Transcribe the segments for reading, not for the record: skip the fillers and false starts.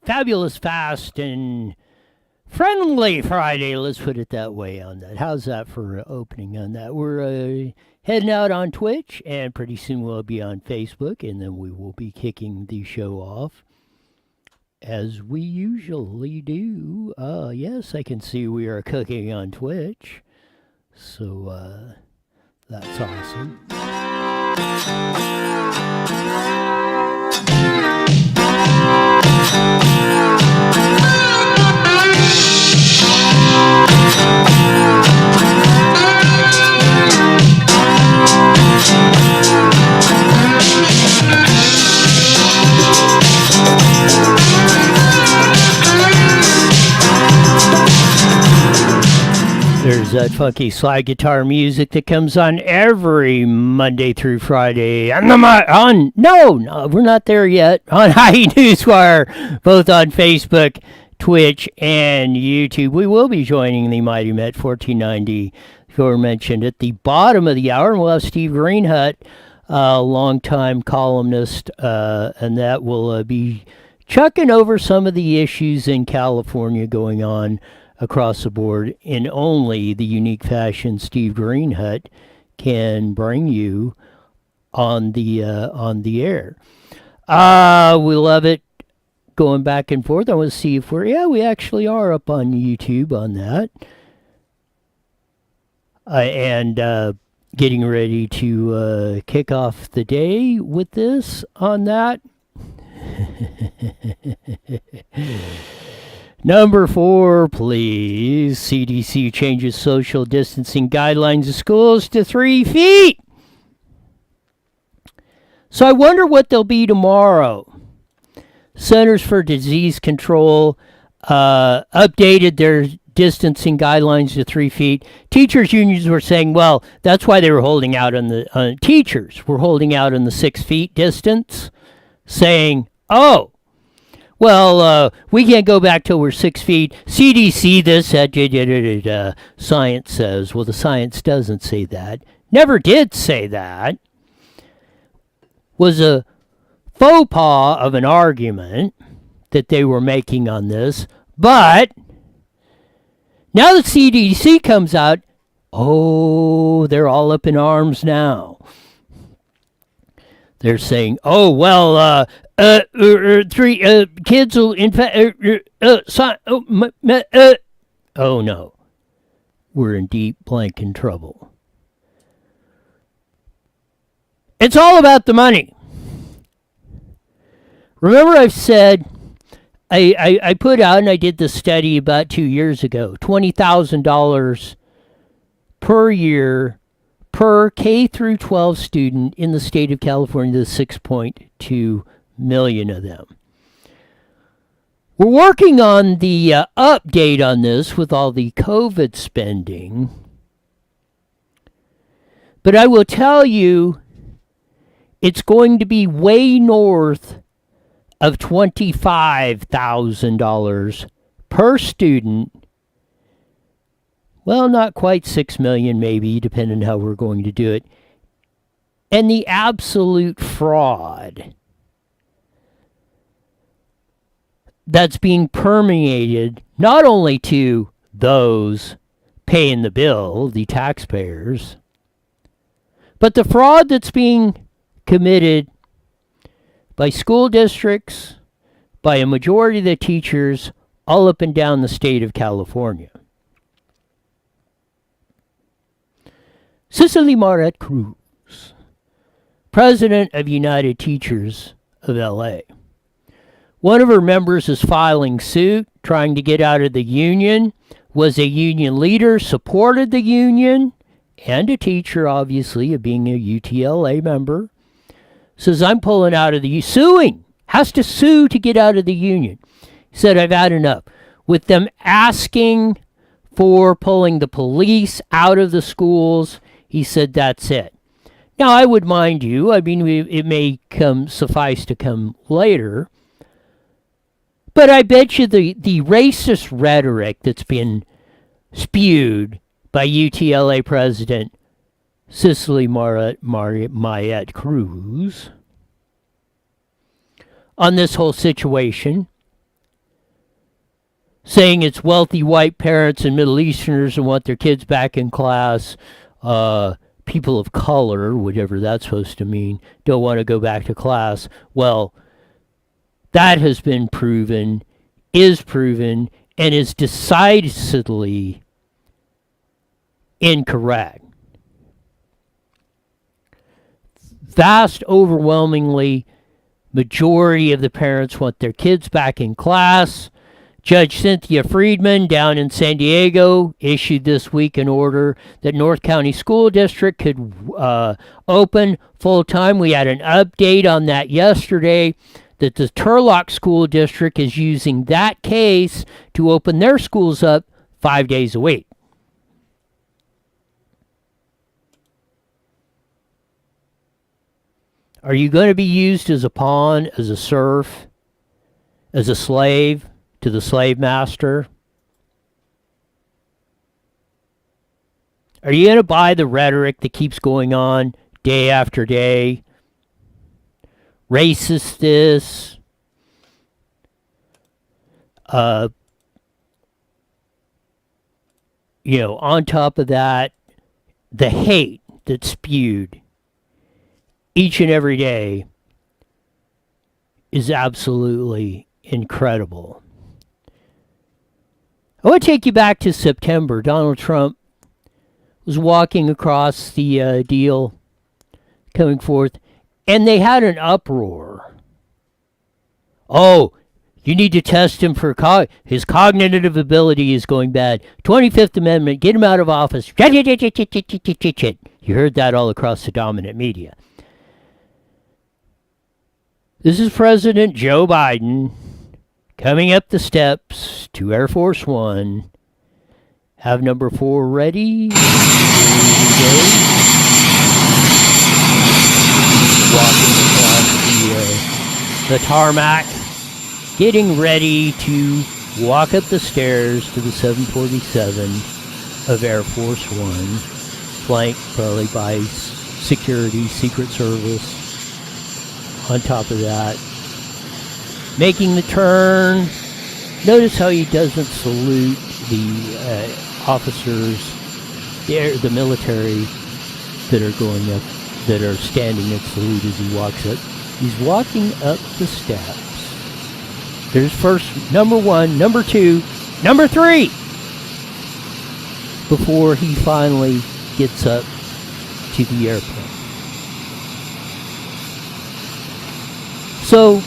fabulous, fast, and friendly Friday. Let's put it that way on that. How's that for opening on that? We're heading out on Twitch, and pretty soon we'll be on Facebook, and then we will be kicking the show off as we usually do. Yes, I can see we are cooking on Twitch. So that's awesome. There's that funky slide guitar music that comes on every Monday through Friday. No, we're not there yet. On High Newswire, both on Facebook, Twitch, and YouTube. We will be joining the Mighty Met 1490, aforementioned, at the bottom of the hour, and we'll have Steve Greenhut, a longtime columnist, and that will be chucking over some of the issues in California going on across the board in only the unique fashion Steve Greenhut can bring you on the air. We love it going back and forth. I want to see if we actually are up on YouTube on that. And getting ready to kick off the day with this on that. Number 4, please. CDC changes social distancing guidelines of schools to 3 feet. So I wonder what they'll be tomorrow. Centers for Disease Control updated their distancing guidelines to 3 feet. Teachers unions were saying, well, that's why they were holding out on the teachers were holding out on the 6 feet distance, saying, oh, well, we can't go back till we're 6 feet. CDC this, science says. Well, the science doesn't say that. Never did say that. Was a faux pas of an argument that they were making on this. But now the CDC comes out, oh, they're all up in arms now. They're saying, oh, well, 3 kids will infect. Oh, no. We're in deep blanking trouble. It's all about the money. Remember I've said, I put out, and I did this study about 2 years ago, $20,000 per year per K through 12 student in the state of California, the 6.2 million of them. We're working on the update on this with all the COVID spending. But I will tell you, it's going to be way north of $25,000 per student. Well, not quite 6 million, maybe, depending on how we're going to do it. And the absolute fraud that's being permeated not only to those paying the bill, the taxpayers, but the fraud that's being committed by school districts, by a majority of the teachers all up and down the state of California. Cicely Maret Cruz, president of United Teachers of LA. One of her members is filing suit, trying to get out of the union, was a union leader, supported the union, and a teacher, obviously, of being a UTLA member. Says, I'm pulling out of the suing. Has to sue to get out of the union. Said, I've had enough. With them asking for pulling the police out of the schools, he said, that's it. Now, I would mind you, I mean, it may suffice to come later, but I bet you the racist rhetoric that's been spewed by UTLA President Cicely Maret Cruz on this whole situation saying it's wealthy white parents and Middle Easterners who want their kids back in class. People of color, whatever that's supposed to mean, don't want to go back to class. Well, that has been proven, is proven, and is decidedly incorrect. Vast, overwhelmingly, majority of the parents want their kids back in class. Judge Cynthia Friedman down in San Diego issued this week an order that North County School District could open full-time. We had an update on that yesterday, that the Turlock School District is using that case to open their schools up 5 days a week. Are you going to be used as a pawn, as a serf, as a slave to the slave master? Are you going to buy the rhetoric that keeps going on day after day? Racist this. On top of that, the hate that's spewed each and every day is absolutely incredible. I want to take you back to September. Donald Trump was walking across the deal, coming forth, and they had an uproar. Oh, you need to test him for his cognitive ability is going bad. 25th Amendment, get him out of office. You heard that all across the dominant media. This is President Joe Biden coming up the steps to Air Force One. Have number 4 ready. Walking across the tarmac, getting ready to walk up the stairs to the 747 of Air Force One, flanked probably by security, Secret Service. On top of that, making the turn. Notice how he doesn't salute the officers, the military that are going up, that are standing at salute as he walks up. He's walking up the steps. There's first, number 1, number 2, number 3, before he finally gets up to the airplane. So,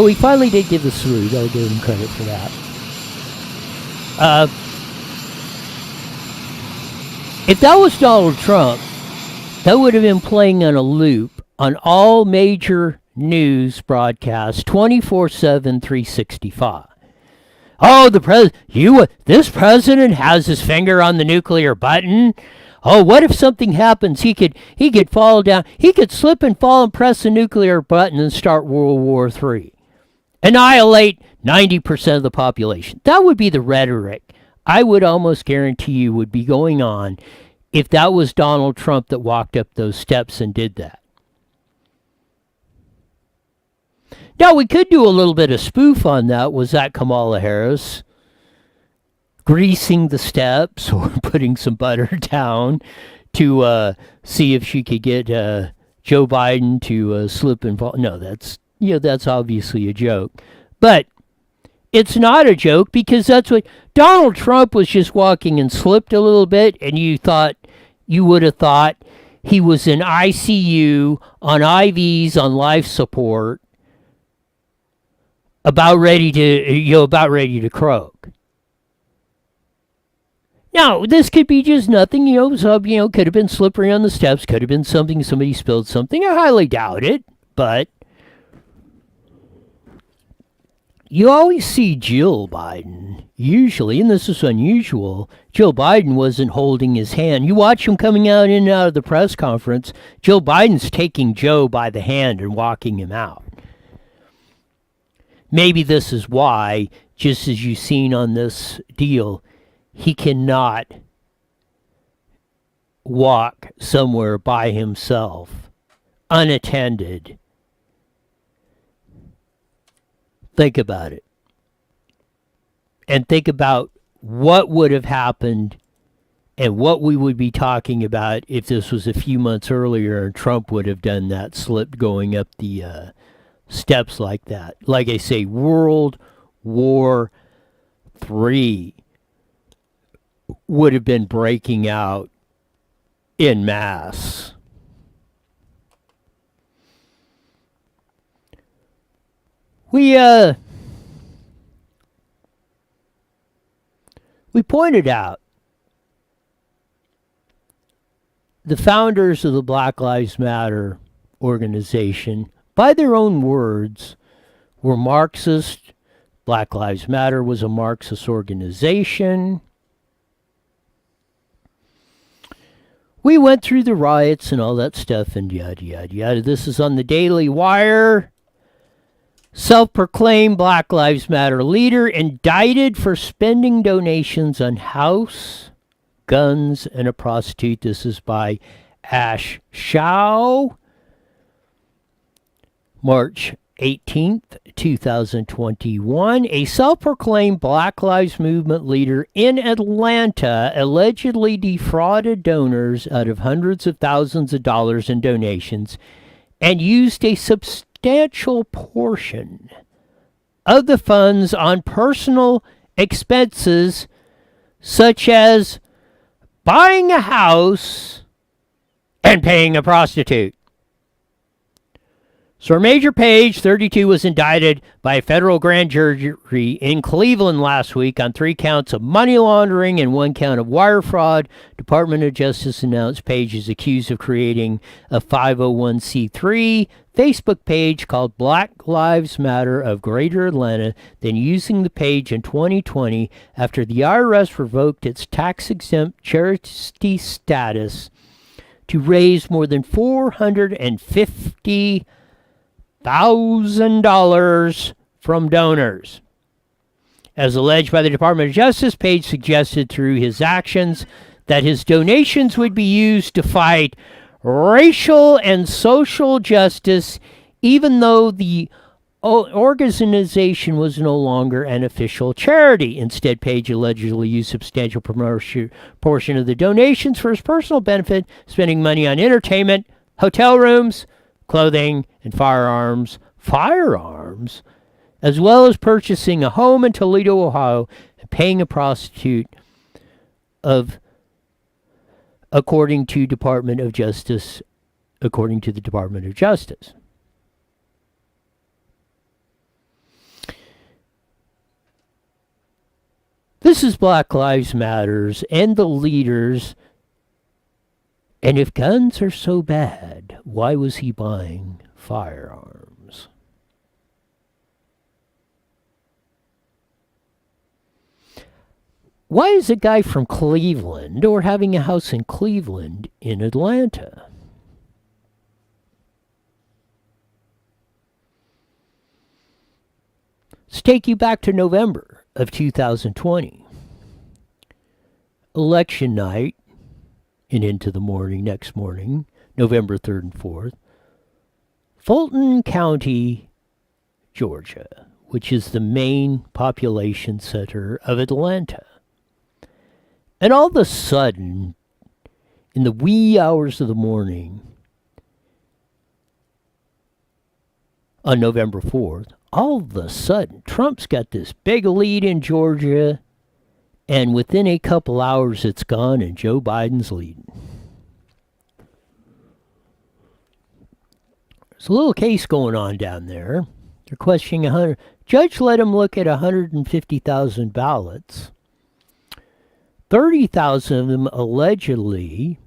he finally did give the salute. I'll give him credit for that. If that was Donald Trump, that would have been playing on a loop on all major news broadcasts 24/7, 365. Oh, this president has his finger on the nuclear button. Oh, what if something happens? He could fall down. He could slip and fall and press the nuclear button and start World War III. Annihilate 90% of the population. That would be the rhetoric I would almost guarantee you would be going on if that was Donald Trump that walked up those steps and did that. Now, we could do a little bit of spoof on that. Was that Kamala Harris greasing the steps or putting some butter down to see if she could get Joe Biden to slip and fall? No, that's obviously a joke. But it's not a joke, because that's what Donald Trump was, just walking and slipped a little bit, and you would have thought he was in ICU on IVs on life support, about ready to croak. Now, this could be just nothing, could have been slippery on the steps, could have been something, somebody spilled something. I highly doubt it, but you always see Jill Biden, usually, and this is unusual, Jill Biden wasn't holding his hand. You watch him coming out in and out of the press conference, Jill Biden's taking Joe by the hand and walking him out. Maybe this is why, just as you've seen on this deal, he cannot walk somewhere by himself, unattended. Think about it. and think about what would have happened and what we would be talking about if this was a few months earlier and Trump would have done that slip going up the steps like that. Like I say, World War III would have been breaking out en masse. We pointed out the founders of the Black Lives Matter organization, by their own words, were Marxist. Black Lives Matter was a Marxist organization. We went through the riots and all that stuff and yada, yada, yada. This is on the Daily Wire. Self-proclaimed Black Lives Matter leader indicted for spending donations on house, guns, and a prostitute. This is by Ash Shao. March 18th, 2021. A self-proclaimed Black Lives Movement leader in Atlanta allegedly defrauded donors out of hundreds of thousands of dollars in donations and used a substantial portion of the funds on personal expenses such as buying a house and paying a prostitute. Sir Major Page, 32, was indicted by a federal grand jury in Cleveland last week on 3 counts of money laundering and 1 count of wire fraud. Department of Justice announced Page is accused of creating a 501c3 Facebook page called Black Lives Matter of Greater Atlanta, then using the page in 2020 after the IRS revoked its tax-exempt charity status to raise more than $450,000 from donors. As alleged by the Department of Justice, Page suggested through his actions that his donations would be used to fight racial and social justice, even though the organization was no longer an official charity. Instead, Page allegedly used substantial portion of the donations for his personal benefit, spending money on entertainment, hotel rooms, clothing, and firearms, as well as purchasing a home in Toledo, Ohio, and paying a prostitute according to the Department of Justice. This is Black Lives Matters and the leaders. And if guns are so bad, why was he buying firearms? Why is a guy from Cleveland or having a house in Cleveland in Atlanta? Let's take you back to November of 2020. Election night and into the morning, next morning, November 3rd and 4th. Fulton County, Georgia, which is the main population center of Atlanta. And all of a sudden, in the wee hours of the morning, on November 4th, all of a sudden, Trump's got this big lead in Georgia, and within a couple hours, it's gone, and Joe Biden's leading. There's a little case going on down there. They're questioning 100. Judge let him look at 150,000 ballots. 30,000 of them allegedly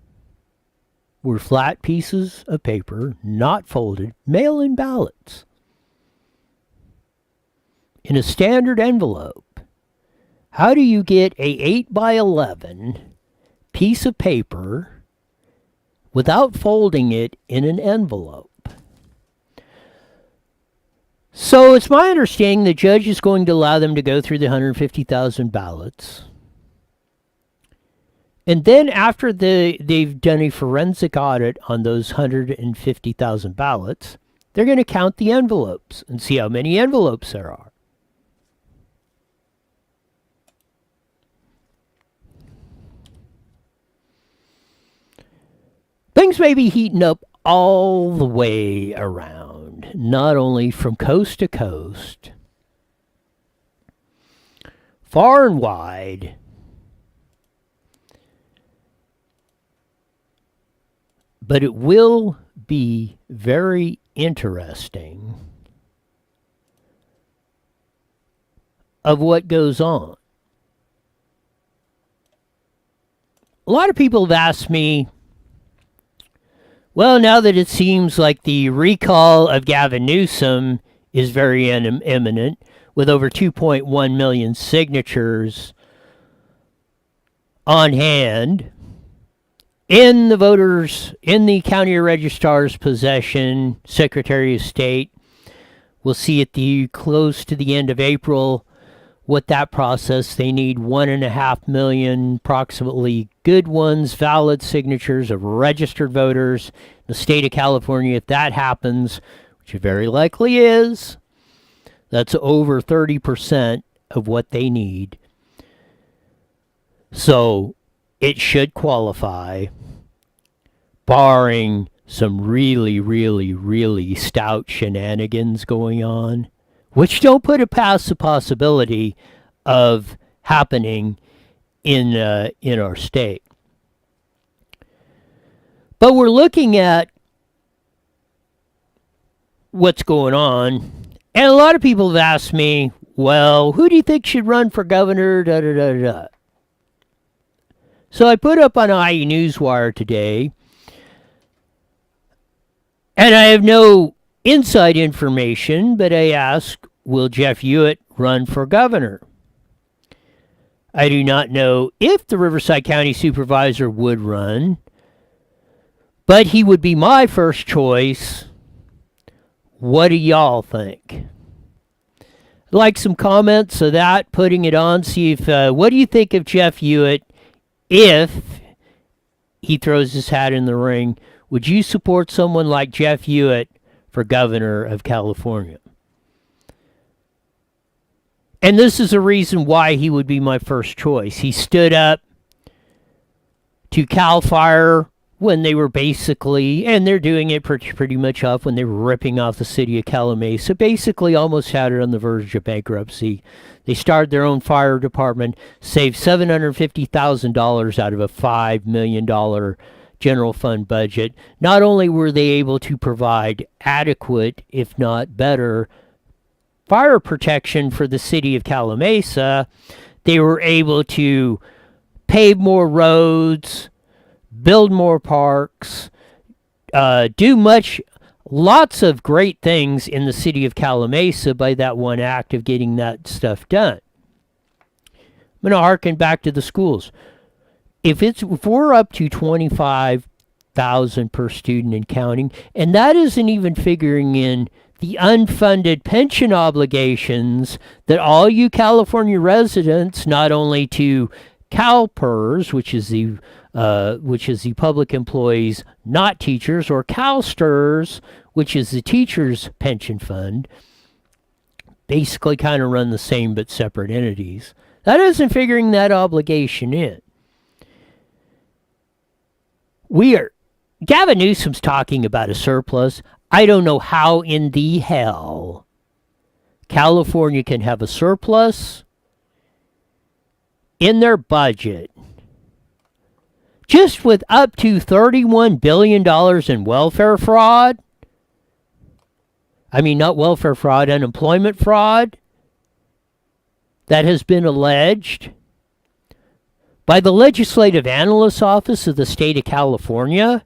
were flat pieces of paper, not folded, mail-in ballots in a standard envelope. How do you get a 8 by 11 piece of paper without folding it in an envelope? So it's my understanding the judge is going to allow them to go through the 150,000 ballots. And then after they've done a forensic audit on those 150,000 ballots, they're going to count the envelopes and see how many envelopes there are. Things may be heating up all the way around, not only from coast to coast, far and wide. But it will be very interesting of what goes on. A lot of people have asked me, well, now that it seems like the recall of Gavin Newsom is very imminent, with over 2.1 million signatures on hand, in the county registrar's possession, Secretary of State will see at the close to the end of April what that process. They need 1.5 million approximately good ones, valid signatures of registered voters in the state of California. If that happens, which it very likely is, that's over 30% of what they need. So it should qualify, barring some really, really, really stout shenanigans going on, which don't put it past the possibility of happening in our state. But we're looking at what's going on, and a lot of people have asked me, well, who do you think should run for governor, da-da-da-da. So I put up on IE Newswire today, and I have no inside information, but I asked, will Jeff Hewitt run for governor? I do not know if the Riverside County Supervisor would run, but he would be my first choice. What do y'all think? I'd like some comments of that, putting it on, see if, what do you think of Jeff Hewitt if he throws his hat in the ring? Would you support someone like Jeff Hewitt for governor of California? And this is a reason why he would be my first choice. He stood up to CAL FIRE when they were basically, and they're doing it pretty much off when they were ripping off the city of Calumet. Basically almost had it on the verge of bankruptcy. They started their own fire department, saved $750,000 out of a $5 million general fund budget. Not only were they able to provide adequate, if not better, fire protection for the city of Calumet, they were able to pave more roads, build more parks, lots of great things in the city of Calumet by that one act of getting that stuff done. I'm going to harken back to the schools. If we're up to 25,000 per student and counting, and that isn't even figuring in the unfunded pension obligations that all you California residents, not only to CalPERS, which is the public employees, not teachers, or CalSTRS, which is the teachers' pension fund, basically kind of run the same but separate entities. That isn't figuring that obligation in. Gavin Newsom's talking about a surplus. I don't know how in the hell California can have a surplus in their budget just with up to $31 billion in welfare fraud. I mean, not welfare fraud, unemployment fraud that has been alleged by the Legislative Analyst's Office of the state of California.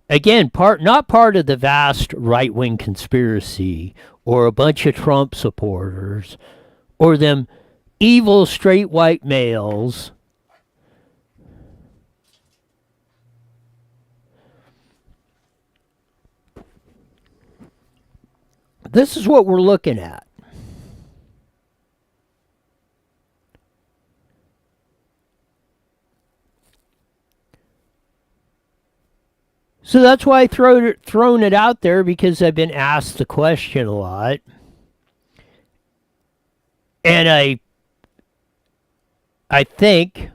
Again, not part of the vast right-wing conspiracy or a bunch of Trump supporters or them evil straight white males. This is what we're looking at. So that's why I thrown it out there, because I've been asked the question a lot. And I think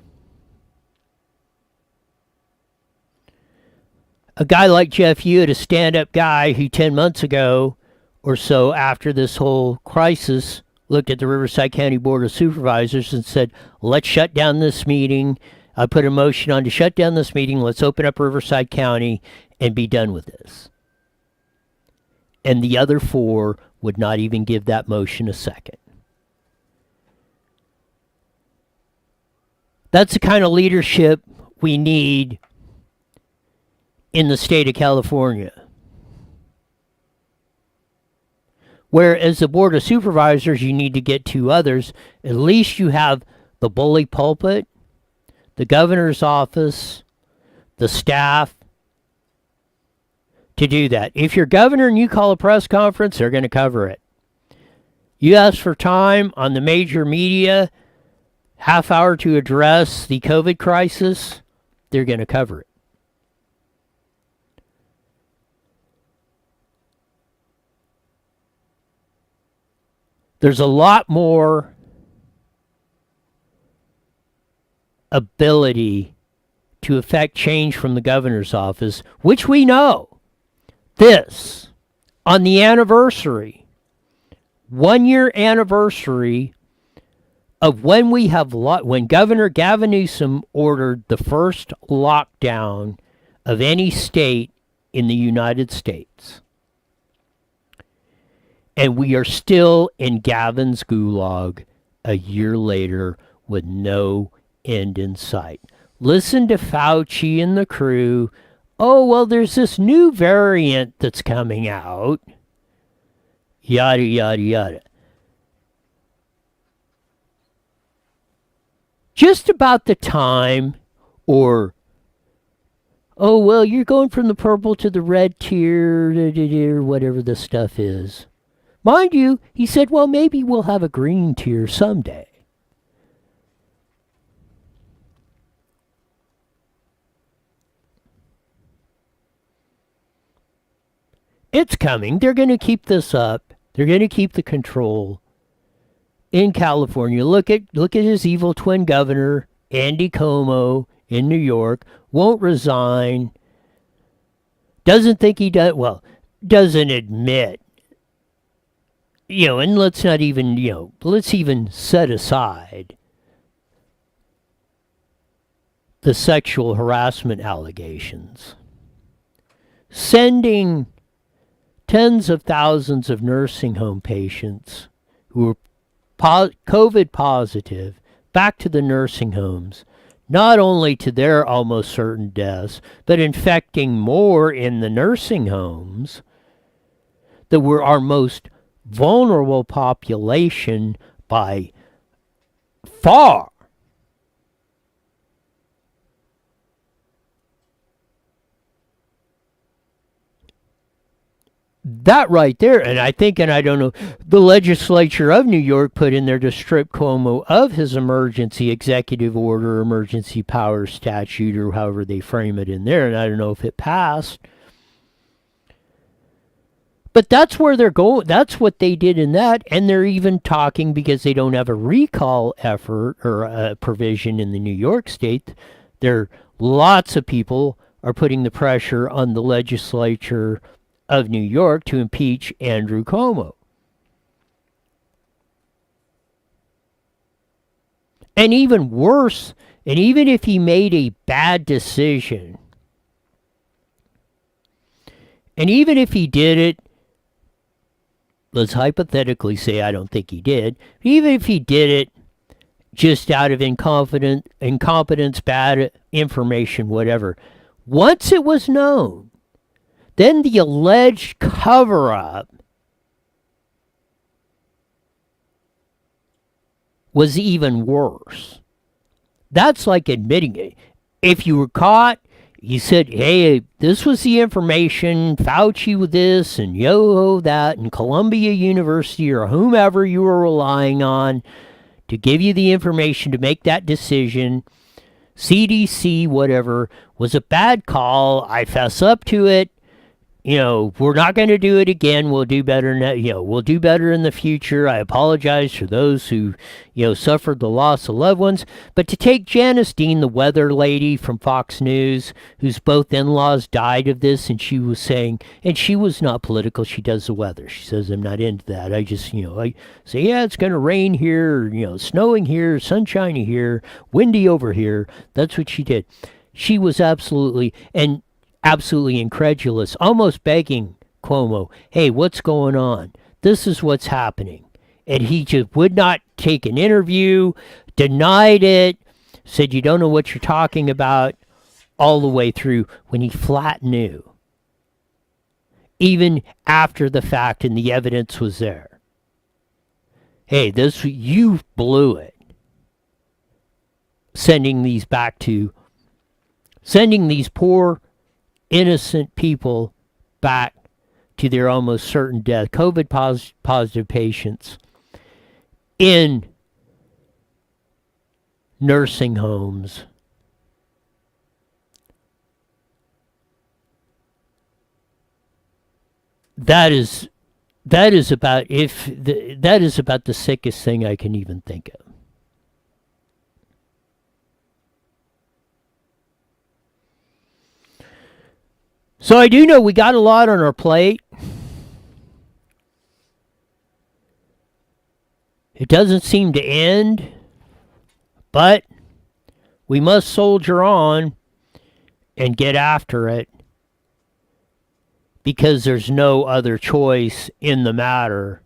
a guy like Jeff Hewitt, a stand-up guy who 10 months ago or so after this whole crisis looked at the Riverside County Board of Supervisors and said, let's shut down this meeting. I put a motion on to shut down this meeting. Let's open up Riverside County and be done with this. And the other four would not even give that motion a second. That's the kind of leadership we need in the state of California. Whereas the Board of Supervisors, you need to get two others. At least you have the bully pulpit, the governor's office, the staff to do that. If you're governor and you call a press conference, they're going to cover it. You ask for time on the major media, half hour to address the COVID crisis, they're going to cover it. There's a lot more ability to affect change from the governor's office, which we know. This, on the anniversary, 1 year anniversary of when when Governor Gavin Newsom ordered the first lockdown of any state in the United States. And we are still in Gavin's gulag a year later with no end in sight. Listen to Fauci and the crew. Oh, well, there's this new variant that's coming out. Yada, yada, yada. Just about the time, or, oh, well, you're going from the purple to the red tier, or whatever the stuff is. Mind you, he said, well, maybe we'll have a green tier someday. It's coming. They're going to keep this up. They're going to keep the control in California. Look at his evil twin governor, Andy Cuomo, in New York. Won't resign. Doesn't think he does. Well, doesn't admit. And let's not even, let's even set aside the sexual harassment allegations. Sending tens of thousands of nursing home patients who were COVID positive back to the nursing homes, not only to their almost certain deaths, but infecting more in the nursing homes that were our most vulnerable population by far. That right there, and I think, and I don't know, the legislature of New York put in there to strip Cuomo of his emergency executive order, emergency power statute, or however they frame it in there, and I don't know if it passed. But that's where they're going. That's what they did in that. And they're even talking, because they don't have a recall effort or a provision in the New York state. Lots of people are putting the pressure on the legislature of New York to impeach Andrew Cuomo. And even worse, and even if he made a bad decision, and even if he did it, let's hypothetically say I don't think he did. Even if he did it just out of incompetence, bad information, whatever. Once it was known, then the alleged cover-up was even worse. That's like admitting it. If you were caught, you said, hey, this was the information, Fauci with this, and yo-ho that, and Columbia University or whomever you were relying on to give you the information to make that decision, CDC, whatever, was a bad call, I fess up to it, we're not going to do it again. We'll do better. We'll do better in the future. I apologize for those who, suffered the loss of loved ones. But to take Janice Dean, the weather lady from Fox News, whose both in-laws died of this, and she was saying, and she was not political. She does the weather. She says, I'm not into that. I just, I say, yeah, it's going to rain here, snowing here, sunshiny here, windy over here. That's what she did. She was absolutely incredulous, almost begging Cuomo, hey, what's going on? This is what's happening. And he just would not take an interview, denied it, said you don't know what you're talking about, all the way through when he flat knew. Even after the fact and the evidence was there. Hey, you blew it. Sending these poor innocent people back to their almost certain death. COVID positive patients in nursing homes. That is about the sickest thing I can even think of. So I do know we got a lot on our plate. It doesn't seem to end, but we must soldier on and get after it because there's no other choice in the matter.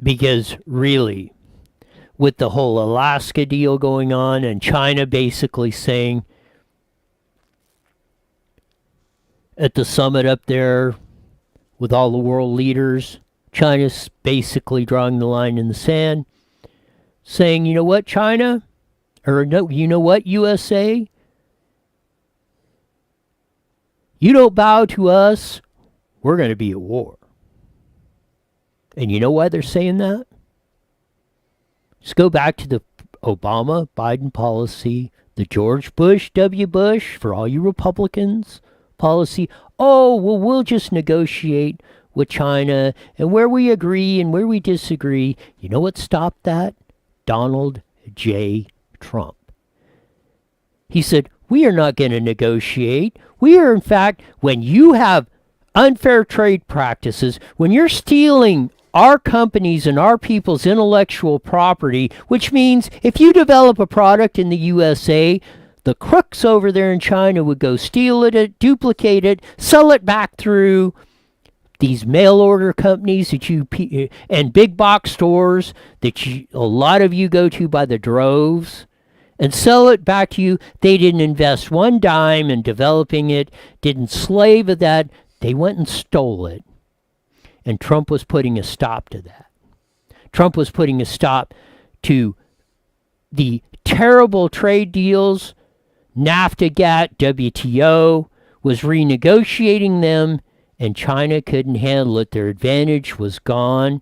Because really, with the whole Alaska deal going on and China basically saying at the summit up there with all the world leaders, China's basically drawing the line in the sand, saying, you know what, China? Or no, you know what, USA? You don't bow to us, we're going to be at war. And you know why they're saying that? Just go back to the Obama-Biden policy, the George Bush, W. Bush, for all you Republicans, policy. Oh, well, we'll just negotiate with China, and where we agree and where we disagree. You know what stopped that? Donald J. Trump. He said, we are not going to negotiate. We are, in fact, when you have unfair trade practices, when you're stealing our companies and our people's intellectual property, which means if you develop a product in the USA, the crooks over there in China would go steal it, duplicate it, sell it back through these mail order companies that and big box stores that a lot of you go to by the droves and sell it back to you. They didn't invest one dime in developing it, didn't slave at that. They went and stole it. And Trump was putting a stop to that. Trump was putting a stop to the terrible trade deals, NAFTA, GATT, WTO, was renegotiating them, and China couldn't handle it. Their advantage was gone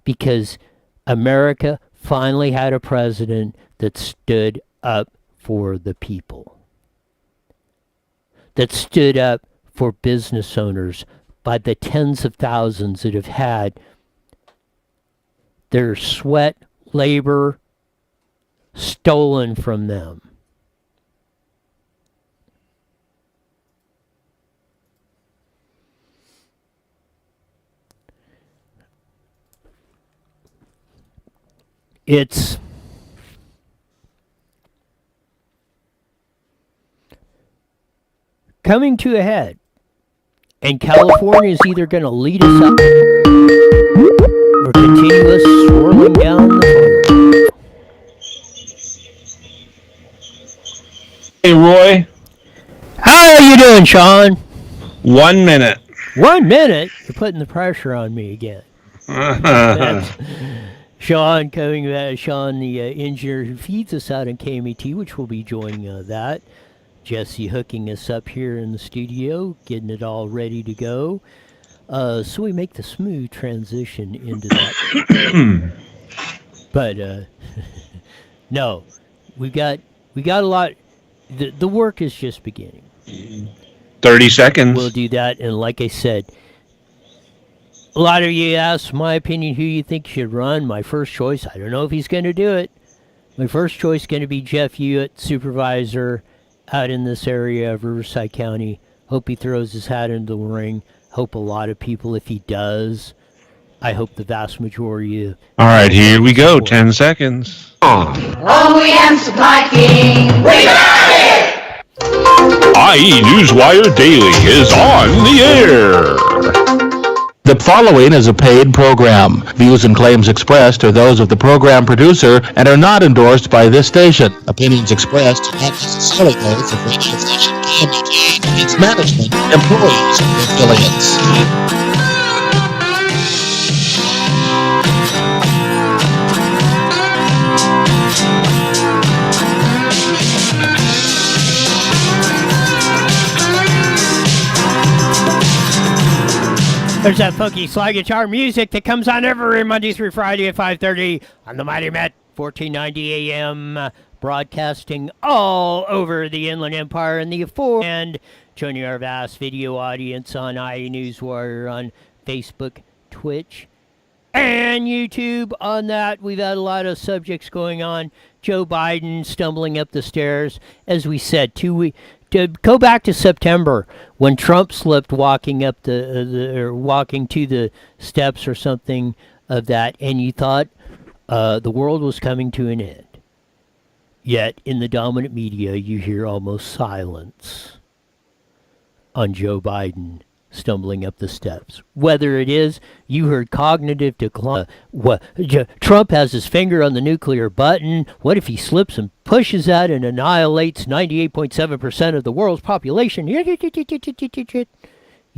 because America finally had a president that stood up for the people, that stood up for business owners by the tens of thousands that have had their sweat, labor stolen from them. It's coming to a head. And California is either going to lead us up or continue us swirling down the funnel. Hey, Roy. How are you doing, Sean? 1 minute. 1 minute? You're putting the pressure on me again. Sean coming back. Sean, the engineer who feeds us out in KMET, which will be joining that. Jesse hooking us up here in the studio, getting it all ready to go. So we make the smooth transition into that. But no, we got a lot. The work is just beginning. 30 We'll seconds. do that, and like I said, a lot of you asked my opinion who you think should run. My first choice, I don't know if he's going to do it. My first choice is going to be Jeff Hewitt, supervisor out in this area of Riverside County. Hope he throws his hat into the ring. Hope a lot of people, if he does, I hope the vast majority of All right, people here vote we to go. support 10 him. seconds. OEM Supply King, we got it! IE Newswire Daily is on the air. The following is a paid program. Views and claims expressed are those of the program producer and are not endorsed by this station. Opinions expressed are not necessarily those of radio station KMBK, its management, employees, or affiliates. There's that funky slide guitar music that comes on every Monday through Friday at 5:30 on the Mighty Met 1490 AM, broadcasting all over the Inland Empire and the Afore, and joining our vast video audience on iNewsWire on Facebook, Twitch, and YouTube. On that, we've had a lot of subjects going on. Joe Biden stumbling up the stairs, as we said, 2 weeks. To go back to September when Trump slipped walking up or walking to the steps or something of that, and you thought the world was coming to an end. Yet in the dominant media, you hear almost silence on Joe Biden stumbling up the steps. Whether it is you heard cognitive decline, Trump has his finger on the nuclear button. What if he slips and pushes that and annihilates 98.7% of the world's population? You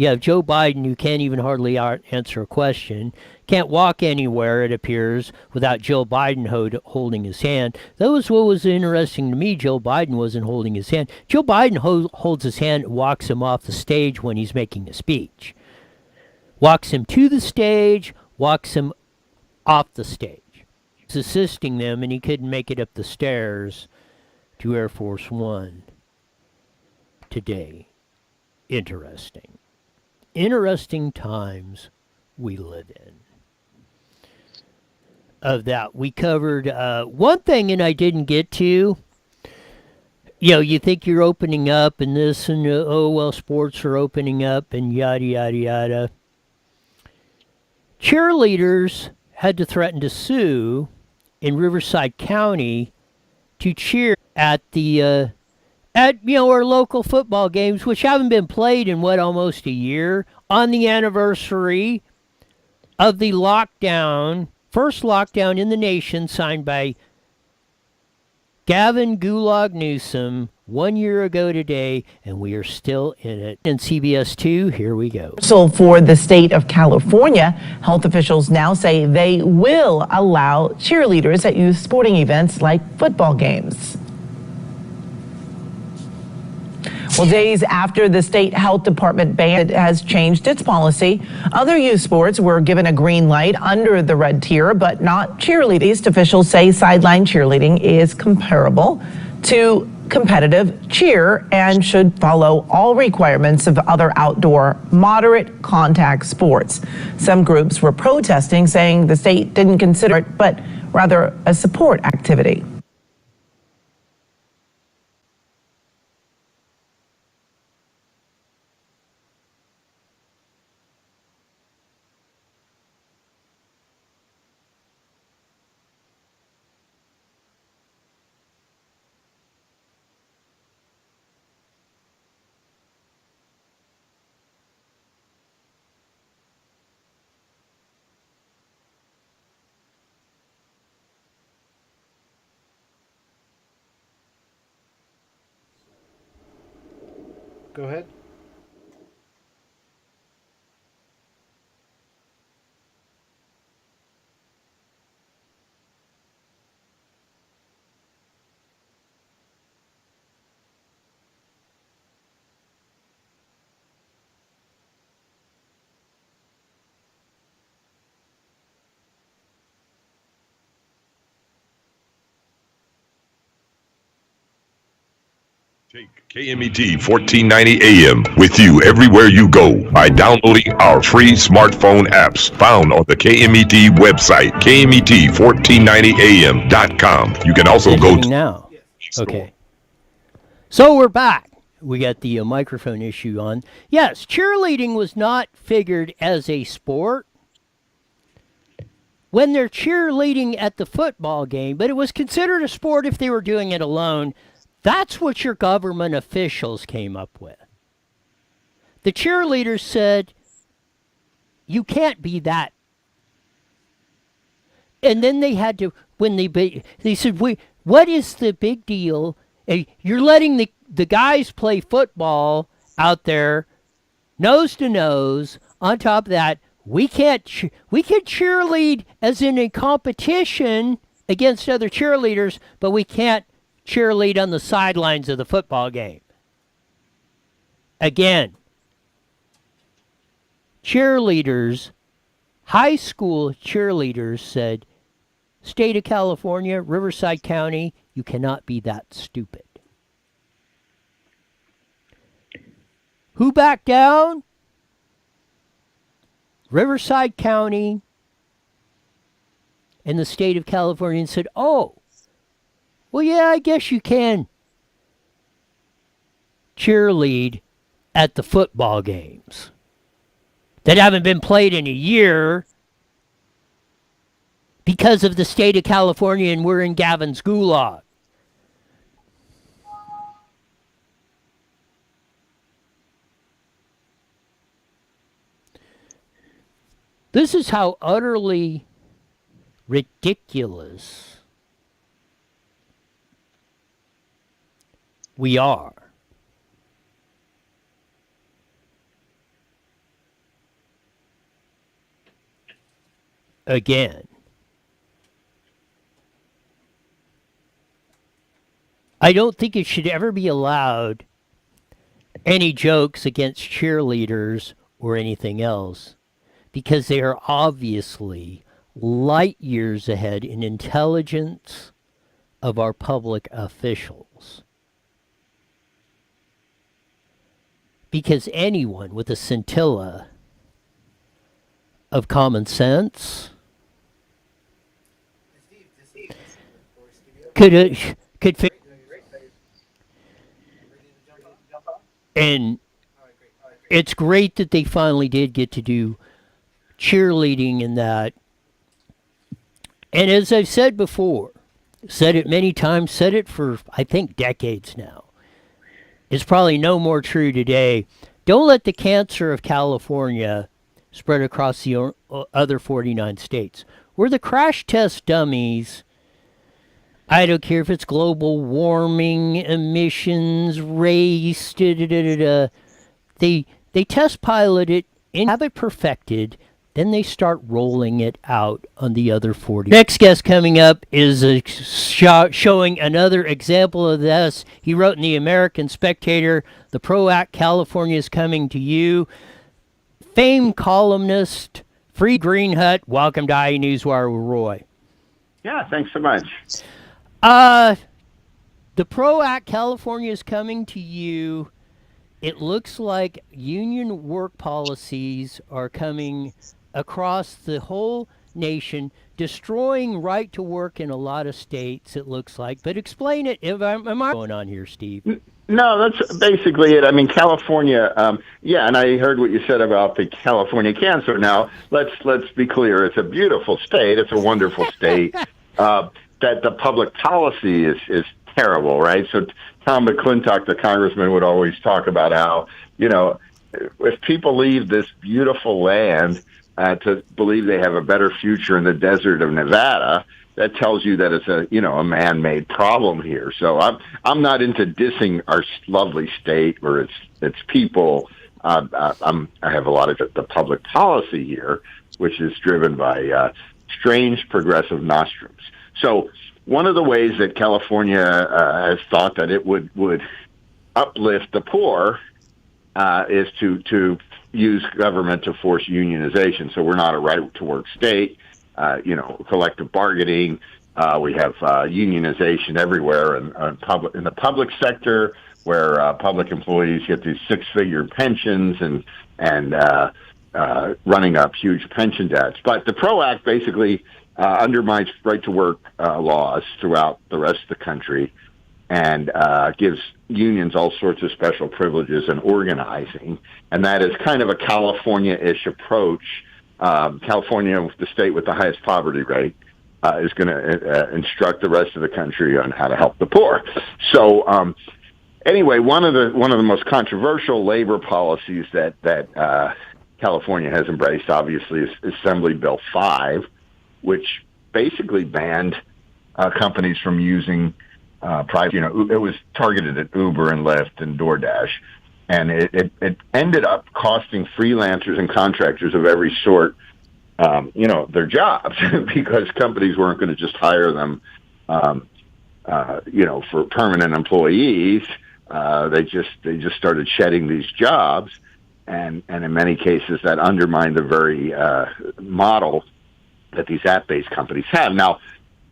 have Joe Biden, who can't even hardly answer a question, can't walk anywhere, it appears, without Joe Biden holding his hand. That was what was interesting to me. Joe Biden wasn't holding his hand. Joe Biden holds his hand and walks him off the stage when he's making a speech. Walks him to the stage, walks him off the stage. He's assisting them, and he couldn't make it up the stairs to Air Force One today. Interesting. Interesting times we live in. Of that, we covered one thing, and I didn't get to. You think you're opening up and this, and sports are opening up and yada, yada, yada. Cheerleaders had to threaten to sue in Riverside County to cheer at the our local football games, which haven't been played in almost a year, on the anniversary of the first lockdown in the nation, signed by Gavin Gulag Newsom 1 year ago today, and we are still in it. And CBS 2, here we go. So for the state of California, health officials now say they will allow cheerleaders at youth sporting events like football games. Well, days after the state health department ban has changed its policy, other youth sports were given a green light under the red tier, but not cheerleading. Officials say sideline cheerleading is comparable to competitive cheer and should follow all requirements of other outdoor moderate contact sports. Some groups were protesting, saying the state didn't consider it, but rather a support activity. Go ahead. Take KMET 1490 AM with you everywhere you go by downloading our free smartphone apps found on the KMET website, KMET1490am.com. You can also go to now. Okay. So we're back. We got the microphone issue on. Yes, cheerleading was not figured as a sport when they're cheerleading at the football game, but it was considered a sport if they were doing it alone. That's what your government officials came up with. The cheerleaders said, you can't be that. And then they had to, when they said, what is the big deal? You're letting the guys play football out there, nose to nose. On top of that, we can cheerlead as in a competition against other cheerleaders, but we can't cheerlead on the sidelines of the football game. Again, cheerleaders, high school cheerleaders said, State of California, Riverside County, you cannot be that stupid. Who backed down? Riverside County and the state of California and said, oh, well, yeah, I guess you can cheerlead at the football games that haven't been played in a year because of the state of California and we're in Gavin's gulag. This is how utterly ridiculous we are. Again, I don't think it should ever be allowed any jokes against cheerleaders or anything else because they are obviously light years ahead in intelligence of our public officials. Because anyone with a scintilla of common sense could fit. And it's great that they finally did get to do cheerleading in that. And as I've said before, said it many times, said it for, I think, decades now. It's probably no more true today. Don't let the cancer of California spread across the other 49 states. We're the crash test dummies. I don't care if it's global warming, emissions, race, They test pilot it and have it perfected. Then they start rolling it out on the other 40. Next guest coming up is showing another example of this. He wrote in the American Spectator, "The PRO Act California is coming to you." Famed columnist, Free Green Hut. Welcome to IE Newswire with Roy. Yeah, thanks so much. The PRO Act California is coming to you. It looks like union work policies are coming across the whole nation, destroying right to work in a lot of states, it looks like. But explain it. Am I going on here, Steve? No, that's basically it. I mean, California, and I heard what you said about the California cancer. Now, let's be clear. It's a beautiful state. It's a wonderful state. That the public policy is terrible, right? So Tom McClintock, the congressman, would always talk about how, if people leave this beautiful land to believe they have a better future in the desert of Nevada, that tells you that it's a man-made problem here. So I'm not into dissing our lovely state or its people. I have a lot of the public policy here, which is driven by strange progressive nostrums. So one of the ways that California has thought that it would uplift the poor is to use government to force unionization. So we're not a right-to-work state. Collective bargaining, We have unionization everywhere, and in the public sector, where public employees get these six-figure pensions and running up huge pension debts. But the PRO Act basically undermines right-to-work laws throughout the rest of the country, and gives unions all sorts of special privileges in organizing. And that is kind of a California-ish approach. California, the state with the highest poverty rate, is going to instruct the rest of the country on how to help the poor. So anyway, one of the most controversial labor policies that California has embraced, obviously, is Assembly Bill 5, which basically banned companies from using private, it was targeted at Uber and Lyft and DoorDash, and it ended up costing freelancers and contractors of every sort, their jobs because companies weren't going to just hire them, for permanent employees. They just started shedding these jobs, and in many cases that undermined the very model that these app-based companies have. Now,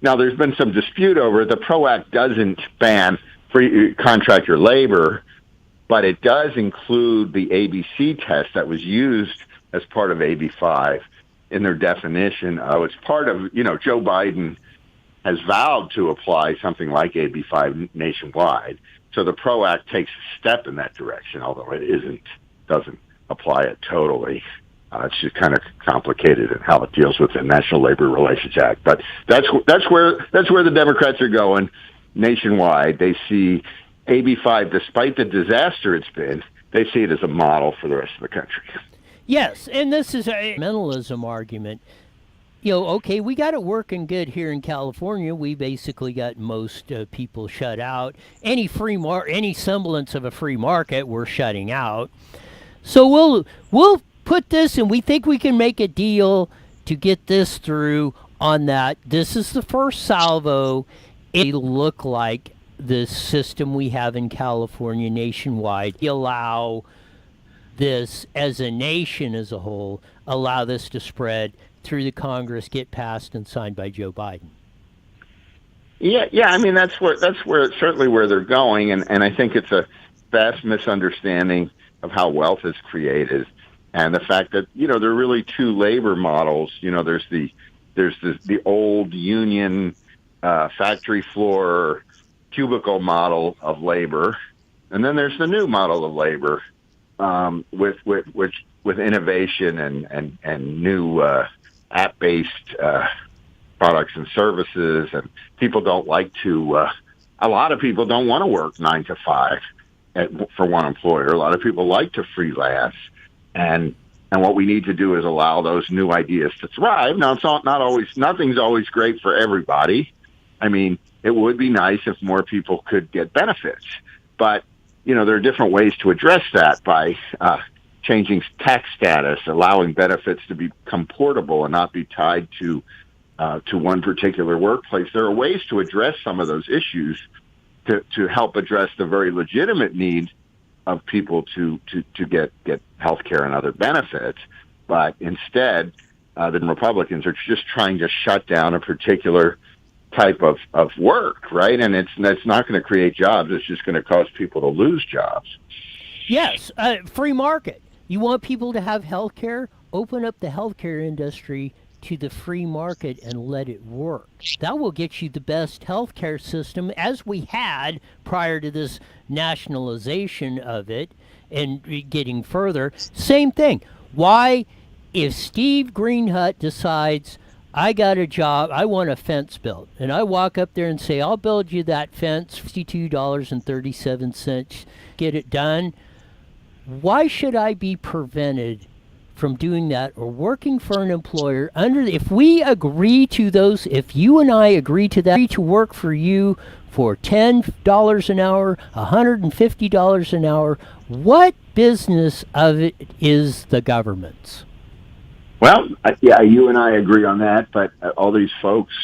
there's been some dispute over it. The PRO Act doesn't ban free contractor labor, but it does include the ABC test that was used as part of AB 5 in their definition. It's part of, Joe Biden has vowed to apply something like AB 5 nationwide. So the PRO Act takes a step in that direction, although it doesn't apply it totally. It's just kind of complicated in how it deals with the National Labor Relations Act. But that's where the Democrats are going nationwide. They see AB 5, despite the disaster it's been, they see it as a model for the rest of the country. Yes, and this is a mentalism argument. Okay, we got it working good here in California. We basically got most people shut out. Any semblance of a free market, we're shutting out. So we'll put this, and we think we can make a deal to get this through on that. This is the first salvo. It look like the system we have in California nationwide. We allow this as a nation as a whole, allow this to spread through the Congress, get passed and signed by Joe Biden. Yeah. I mean, that's certainly where they're going, and I think it's a vast misunderstanding of how wealth is created. And the fact that, there are really two labor models. There's the old union factory floor cubicle model of labor, and then there's the new model of labor with innovation and new app-based products and services. And people don't like to. A lot of people don't want to work 9 to 5 for one employer. A lot of people like to freelance. And what we need to do is allow those new ideas to thrive. Now, nothing's always great for everybody. I mean, it would be nice if more people could get benefits. But, there are different ways to address that by changing tax status, allowing benefits to become portable and not be tied to one particular workplace. There are ways to address some of those issues to help address the very legitimate need of people to get health care and other benefits. But instead, the Republicans are just trying to shut down a particular type of work, right? And that's not going to create jobs. It's just going to cause people to lose jobs. Yes, free market. You want people to have health care? Open up the healthcare industry to the free market and let it work. That will get you the best healthcare system as we had prior to this nationalization of it and getting further. Same thing. Why, if Steve Greenhut decides, I got a job, I want a fence built, and I walk up there and say, I'll build you that fence, $62.37, get it done, why should I be prevented from doing that or working for an employer if we agree to those, if you and I agree to that, agree to work for you for $10 an hour, $150 an hour, what business of it is the government's? Well, yeah, you and I agree on that, but all these folks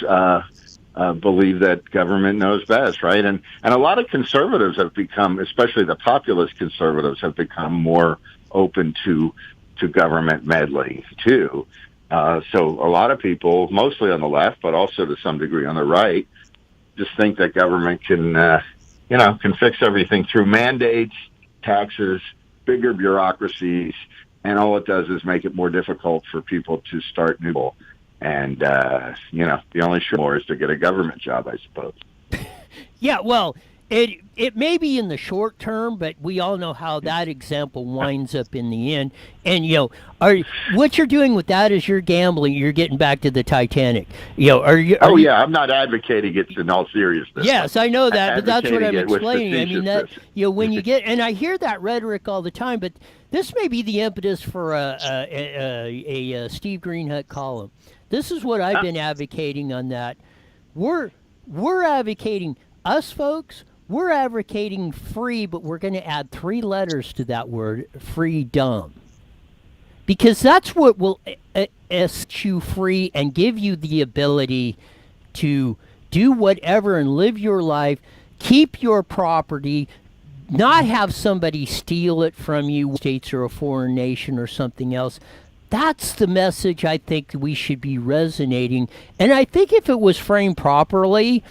believe that government knows best, right? And a lot of conservatives have become, especially the populist conservatives, have become more open to government meddling too. So a lot of people, mostly on the left, but also to some degree on the right, just think that government can fix everything through mandates, taxes, bigger bureaucracies, and all it does is make it more difficult for people to start new. And the only sure is to get a government job, I suppose. Yeah, well, it may be in the short term, but we all know how that example winds up in the end. And what you're doing with that is you're gambling. You're getting back to the Titanic. I'm not advocating it in all seriousness. Yes, I know that, but that's what I'm Advocating it with explaining. I mean that facetiousness. when you get, and I hear that rhetoric all the time, but this may be the impetus for a Steve Greenhut column. This is what I've been advocating on that. We're advocating, us folks. We're advocating free, but we're going to add 3 letters to that word, freedom. Because that's what will set you free and give you the ability to do whatever and live your life, keep your property, not have somebody steal it from you, states or a foreign nation or something else. That's the message I think we should be resonating. And I think if it was framed properly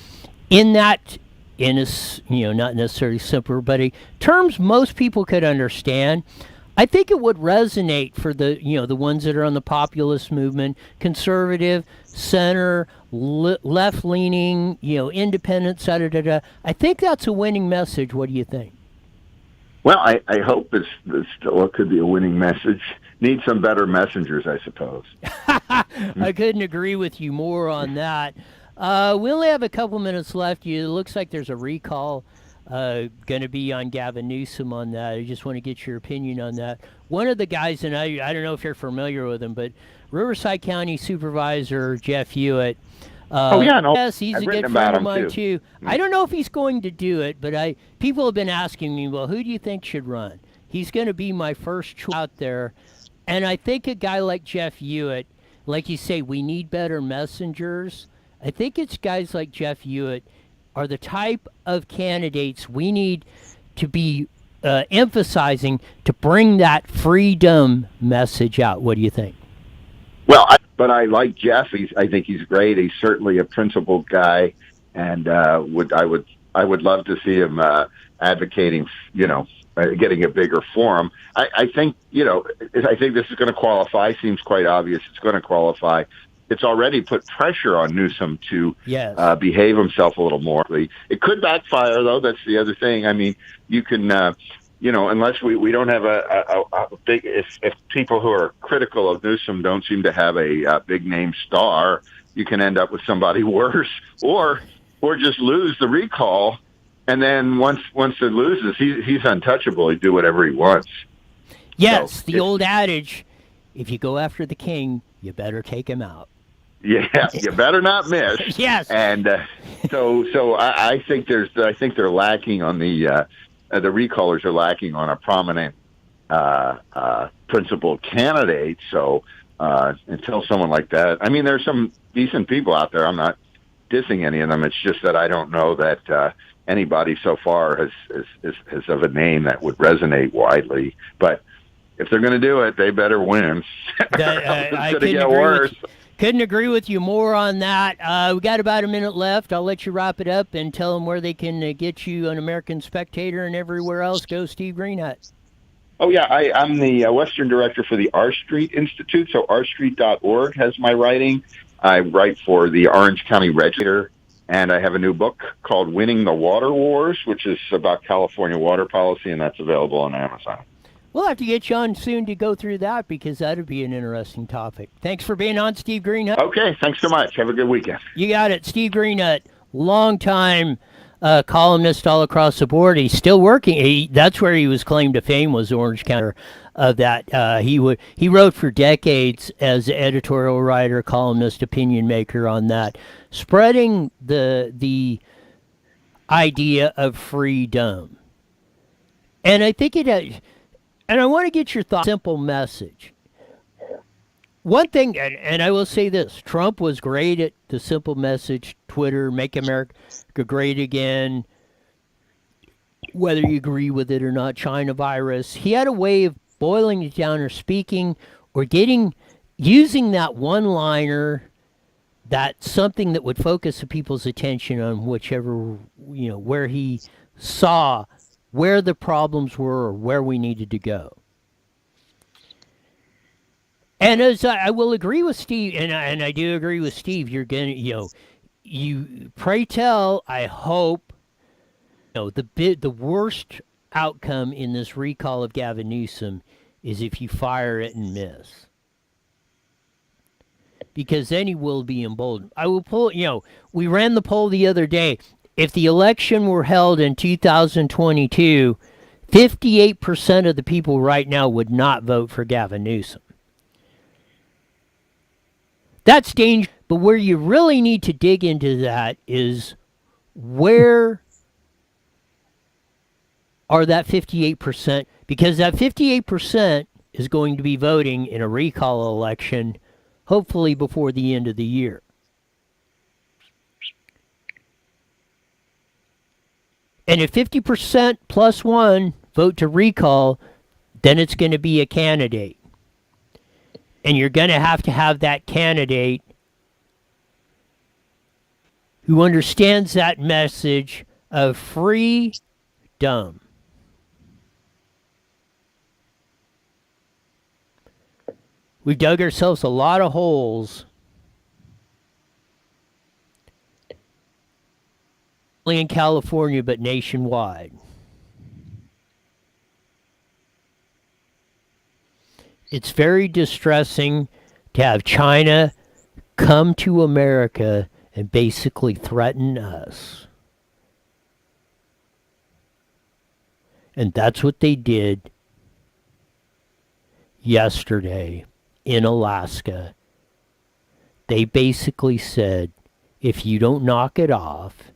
in that, not necessarily simpler, but terms most people could understand, I think it would resonate for the ones that are on the populist movement, conservative, center, left-leaning, independent, I think that's a winning message. What do you think? Well, I hope this still could be a winning message. Need some better messengers, I suppose. I couldn't agree with you more on that. We only have a couple minutes left. It looks like there's a recall going to be on Gavin Newsom on that. I just want to get your opinion on that. One of the guys, and I don't know if you're familiar with him, but Riverside County Supervisor Jeff Hewitt. Yes, he's a good friend of mine too. I don't know if he's going to do it, but people have been asking me, well, who do you think should run? He's going to be my first choice out there. And I think a guy like Jeff Hewitt, like you say, we need better messengers. I think it's guys like Jeff Hewitt are the type of candidates we need to be emphasizing to bring that freedom message out. What do you think? Well, but I like Jeff. I think he's great. He's certainly a principled guy, and I would love to see him advocating, getting a bigger forum. I think this is going to qualify. Seems quite obvious. It's going to qualify. It's already put pressure on Newsom to behave himself a little more. It could backfire, though. That's the other thing. I mean, you can, unless we don't have a big, if people who are critical of Newsom don't seem to have a big name star, you can end up with somebody worse, or just lose the recall. And then once it loses, he's untouchable. He do whatever he wants. Yes, so the old adage: if you go after the king, you better take him out. Yeah, you better not miss. Yes. And so I think they're lacking on the recallers are lacking on a prominent principled candidate. So until someone like that, I mean, there's some decent people out there. I'm not dissing any of them. It's just that I don't know that anybody so far has of a name that would resonate widely. But if they're going to do it, they better win. I couldn't agree with you more on that. We got about a minute left. I'll let you wrap it up and tell them where they can get you on American Spectator and everywhere else. Go Steve Greenhut. Oh, yeah. I'm the Western Director for the R Street Institute, so rstreet.org has my writing. I write for the Orange County Register, and I have a new book called Winning the Water Wars, which is about California water policy, and that's available on Amazon. We'll have to get you on soon to go through that because that would be an interesting topic. Thanks for being on, Steve Greenhut. Okay, thanks so much. Have a good weekend. You got it. Steve Greenhut, longtime columnist all across the board. He's still working. That's where he was claimed to fame, was Orange County. Of that, he wrote for decades as editorial writer, columnist, opinion maker on that, spreading the idea of freedom. And I think and I want to get your thoughts. Simple message. One thing, and I will say this: Trump was great at the simple message. Twitter, make America great again. Whether you agree with it or not, China virus. He had a way of boiling it down or speaking or getting, using that one-liner, that's something that would focus the people's attention on whichever, where he saw where the problems were or where we needed to go. And as I will agree with Steve, and I do agree with Steve, you're gonna, you pray tell. I hope, the worst outcome in this recall of Gavin Newsom is if you fire it and miss, because then he will be emboldened. I will pull. We ran the poll the other day. If the election were held in 2022, 58% of the people right now would not vote for Gavin Newsom. That's dangerous. But where you really need to dig into that is where are that 58%? Because that 58% is going to be voting in a recall election, hopefully before the end of the year. And if 50% plus one vote to recall, then it's going to be a candidate. And you're going to have that candidate who understands that message of freedom. We've dug ourselves a lot of holes. Only in California, but nationwide. It's very distressing to have China come to America and basically threaten us. And that's what they did yesterday in Alaska. They basically said, if you don't knock it off,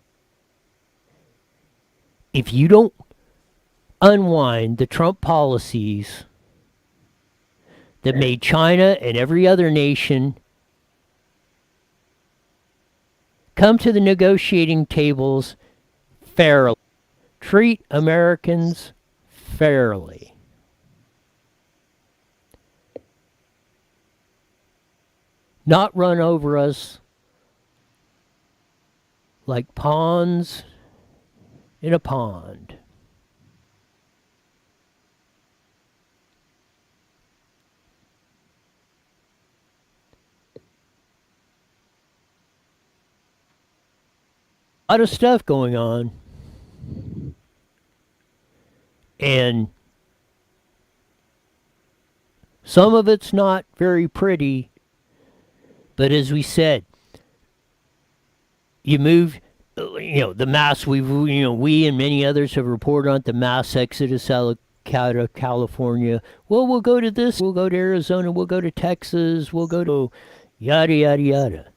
if you don't unwind the Trump policies that made China and every other nation come to the negotiating tables fairly, treat Americans fairly, not run over us like pawns in a pond. A lot of stuff going on. And some of it's not very pretty. But as we said, you move, the mass, we and many others have reported on the mass exodus out of California. Well, we'll go to this, we'll go to Arizona, we'll go to Texas, we'll go to yada, yada, yada.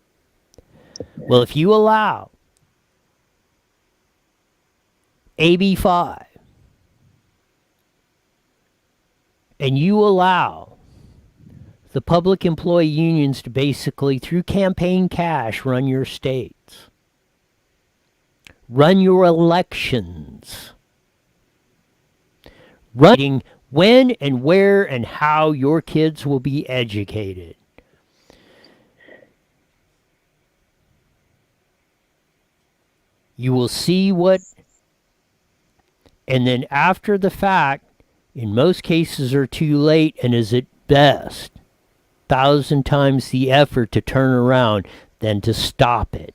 Well, if you allow AB 5 and you allow the public employee unions to basically, through campaign cash, run your states, run your elections, running when and where and how your kids will be educated. You will see what, and then after the fact, in most cases are too late and is at best 1,000 times the effort to turn around than to stop it.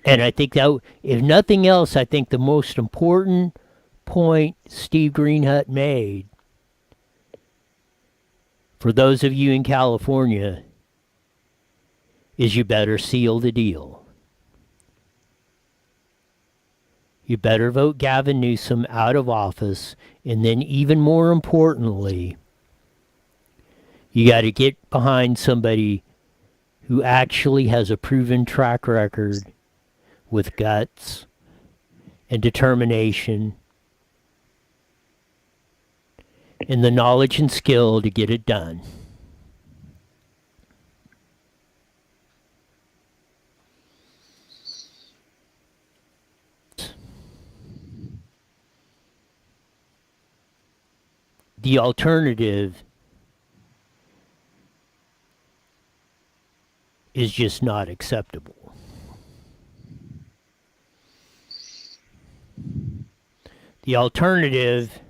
And I think that, if nothing else, I think the most important point Steve Greenhut made for those of you in California is you better seal the deal. You better vote Gavin Newsom out of office, and then even more importantly, you got to get behind somebody who actually has a proven track record with guts and determination and the knowledge and skill to get it done. The alternative is just not acceptable. The alternative,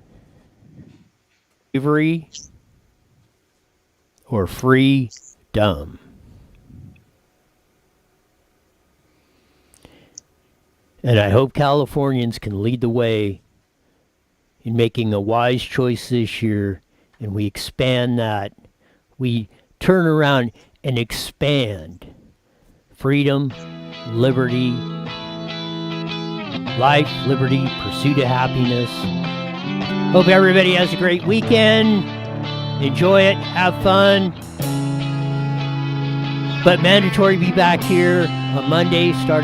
slavery or freedom. And I hope Californians can lead the way in making a wise choice this year, and we expand that. We turn around and expand freedom, liberty, life, liberty, pursuit of happiness. Hope everybody has a great weekend. Enjoy it. Have fun. But mandatory be back here on Monday starting